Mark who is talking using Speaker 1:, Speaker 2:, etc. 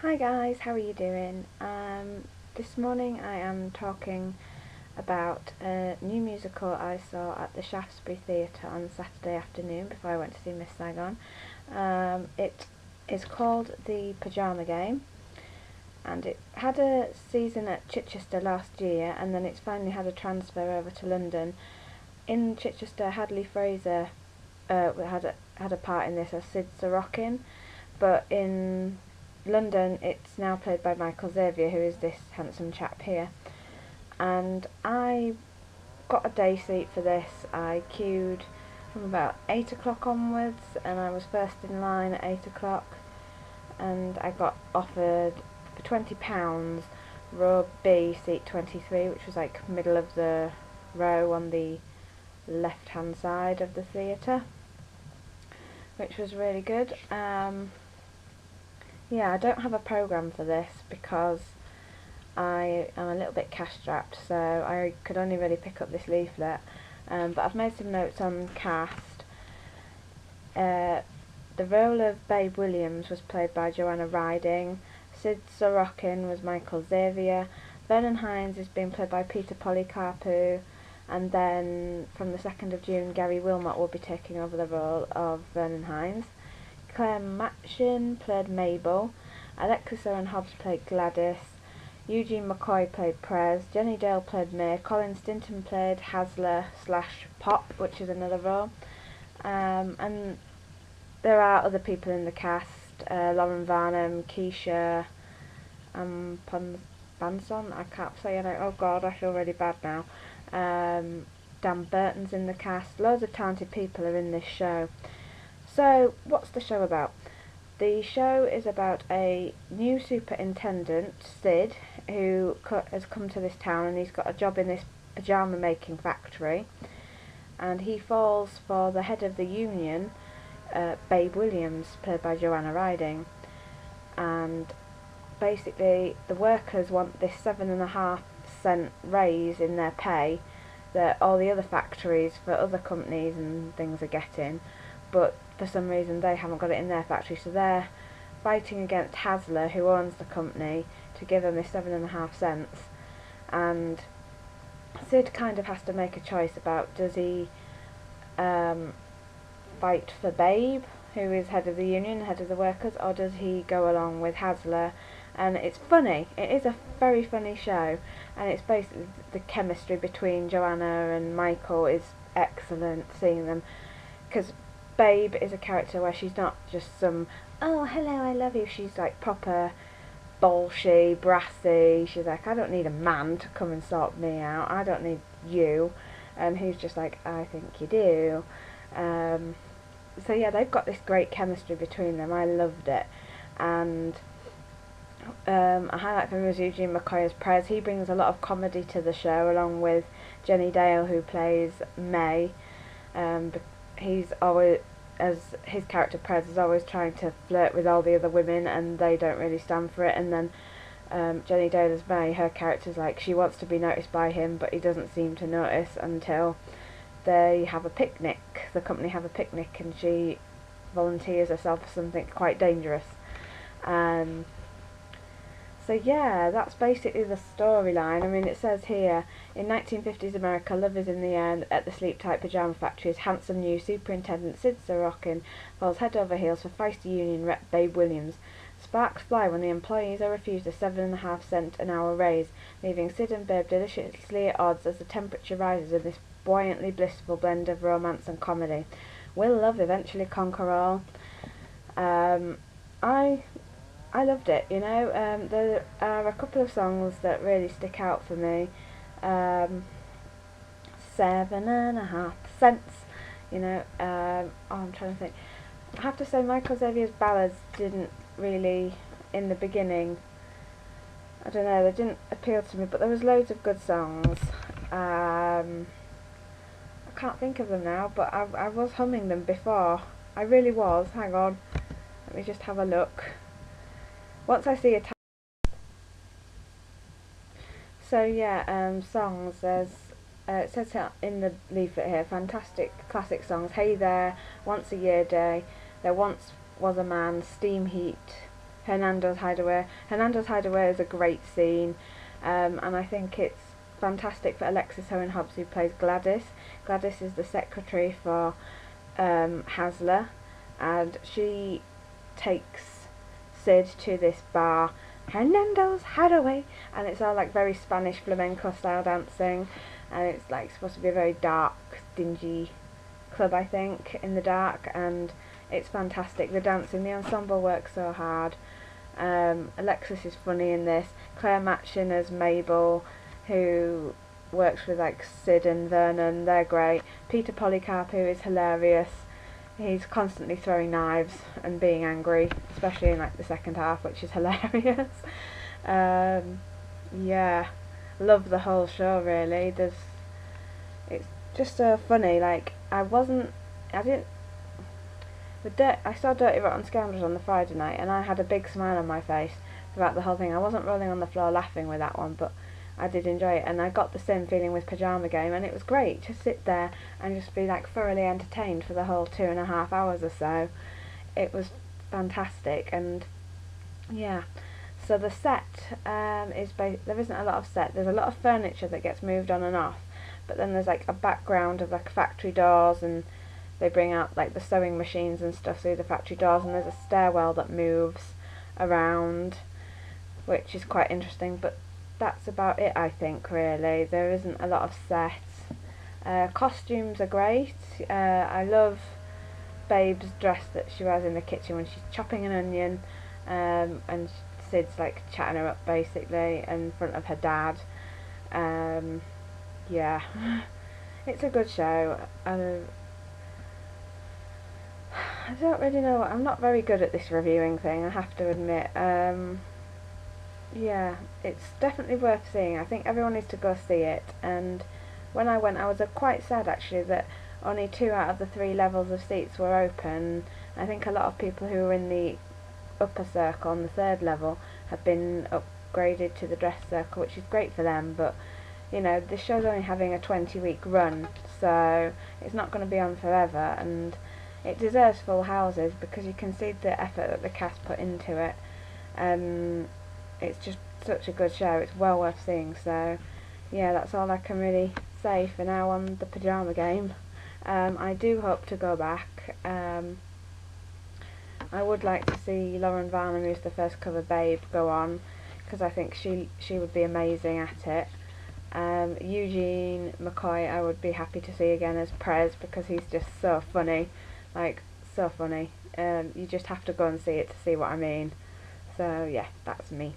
Speaker 1: Hi guys, how are you doing? This morning I am talking about a new musical I saw at the Shaftesbury Theatre on Saturday afternoon before I went to see Miss Saigon. It is called The Pyjama Game, and it had a season at Chichester last year, and then it's finally had a transfer over to London. In Chichester, Hadley Fraser had a part in this as Sid Sorokin, but in London it's now played by Michael Xavier, who is this handsome chap here. And I got a day seat for this. I queued from about 8 o'clock onwards, and I was first in line at 8 o'clock, and I got offered for £20 row B, seat 23, which was like middle of the row on the left hand side of the theatre, which was really good. Yeah, I don't have a programme for this because I am a little bit cash strapped, so I could only really pick up this leaflet. But I've made some notes on cast. The role of Babe Williams was played by Joanna Riding. Sid Sorokin was Michael Xavier. Vernon Hines is being played by Peter Polycarpou. And then from the 2nd of June, Gary Wilmot will be taking over the role of Vernon Hines. Claire Machin played Mabel. Alexis Owen Hobbs played Gladys. Eugene McCoy played Prez. Jenny Dale played May. Colin Stinton played Hasler / Pop, which is another role. And there are other people in the cast. Lauren Varnum, Keisha, Banson, I can't say her name. Oh god, I feel really bad now. Dan Burton's in the cast. Loads of talented people are in this show. So, what's the show about? The show is about a new superintendent, Sid, who has come to this town, and he's got a job in this pyjama making factory, and he falls for the head of the union, Babe Williams, played by Joanna Riding. And basically the workers want this 7.5% raise in their pay that all the other factories for other companies and things are getting, but for some reason they haven't got it in their factory, so they're fighting against Hasler, who owns the company, to give them this 7.5 cents. And Sid kind of has to make a choice about, does he fight for Babe, who is head of the union, head of the workers, or does he go along with Hasler? And it's funny. It is a very funny show, and it's basically the chemistry between Joanna and Michael is excellent, seeing them, because Babe is a character where she's not just some, oh hello I love you, she's like proper bolshy, brassy. She's like, I don't need a man to come and sort me out, I don't need you. And he's just like, I think you do. So yeah, they've got this great chemistry between them. I loved it. And a highlight for me was Eugene McCoy as Prez. He brings a lot of comedy to the show, along with Jenny Dale, who plays May. He's always, as his character Prez, is always trying to flirt with all the other women, and they don't really stand for it. And then Jenny Dale as May, her character's like, she wants to be noticed by him, but he doesn't seem to notice until they have a picnic. The company have a picnic, and she volunteers herself for something quite dangerous. So yeah, that's basically the storyline. I mean, it says here, in 1950s America, love is in the air at the sleep-tight pyjama factory's handsome new superintendent Sid Sorokin falls head over heels for feisty union rep Babe Williams. Sparks fly when the employees are refused a 7.5 cent an hour raise, leaving Sid and Babe deliciously at odds as the temperature rises in this buoyantly blissful blend of romance and comedy. Will love eventually conquer all? I loved it, you know. There are a couple of songs that really stick out for me. 7.5 cents, you know. I'm trying to think. I have to say, Michael Xavier's ballads didn't really, in the beginning, I don't know, they didn't appeal to me, but there was loads of good songs. I can't think of them now, but I was humming them before. I really was. Hang on. Let me just have a look. Once I see a so yeah, songs, there's it says here in the leaflet here, fantastic classic songs. Hey There, Once a Year Day, There Once Was a Man, Steam Heat, Hernando's Hideaway. Hernando's Hideaway is a great scene, and I think it's fantastic for Alexis Owen Hobbs, who plays Gladys. Gladys is the secretary for Hasler, and she takes Sid to this bar, Hernando's Hideaway, and it's all like very Spanish flamenco style dancing, and it's like supposed to be a very dark, dingy club, I think, in the dark, and it's fantastic. The dancing, the ensemble works so hard. Alexis is funny in this. Claire Matchin as Mabel, who works with like Sid and Vernon, they're great. Peter Polycarp, who is hilarious. He's constantly throwing knives and being angry, especially in like the second half, which is hilarious. Yeah, love the whole show really. It's just so funny. Like I saw Dirty Rotten Scoundrels on the Friday night, and I had a big smile on my face throughout the whole thing. I wasn't rolling on the floor laughing with that one, but I did enjoy it, and I got the same feeling with Pyjama Game, and it was great to sit there and just be like thoroughly entertained for the whole 2.5 hours or so. It was fantastic, and yeah. So the set there isn't a lot of set. There's a lot of furniture that gets moved on and off, but then there's like a background of like factory doors, and they bring out like the sewing machines and stuff through the factory doors, and there's a stairwell that moves around, which is quite interesting, but that's about it, I think, really. There isn't a lot of sets. Costumes are great. I love Babe's dress that she wears in the kitchen when she's chopping an onion, and Sid's like chatting her up basically in front of her dad. Yeah, it's a good show. I don't really know. I'm not very good at this reviewing thing, I have to admit. Yeah, it's definitely worth seeing. I think everyone needs to go see it. And when I went, I was quite sad actually that only 2 out of the 3 levels of seats were open. I think a lot of people who were in the upper circle on the 3rd level have been upgraded to the dress circle, which is great for them. But you know, this show's only having a 20-week run, so it's not going to be on forever. And it deserves full houses because you can see the effort that the cast put into it. It's just such a good show. It's well worth seeing. So yeah, that's all I can really say for now on the Pyjama Game. I do hope to go back. I would like to see Lauren Varnum, who's the first cover Babe, go on, because I think she would be amazing at it. Eugene McCoy I would be happy to see again as Prez, because he's just so funny, like so funny. You just have to go and see it to see what I mean. So yeah, that's me.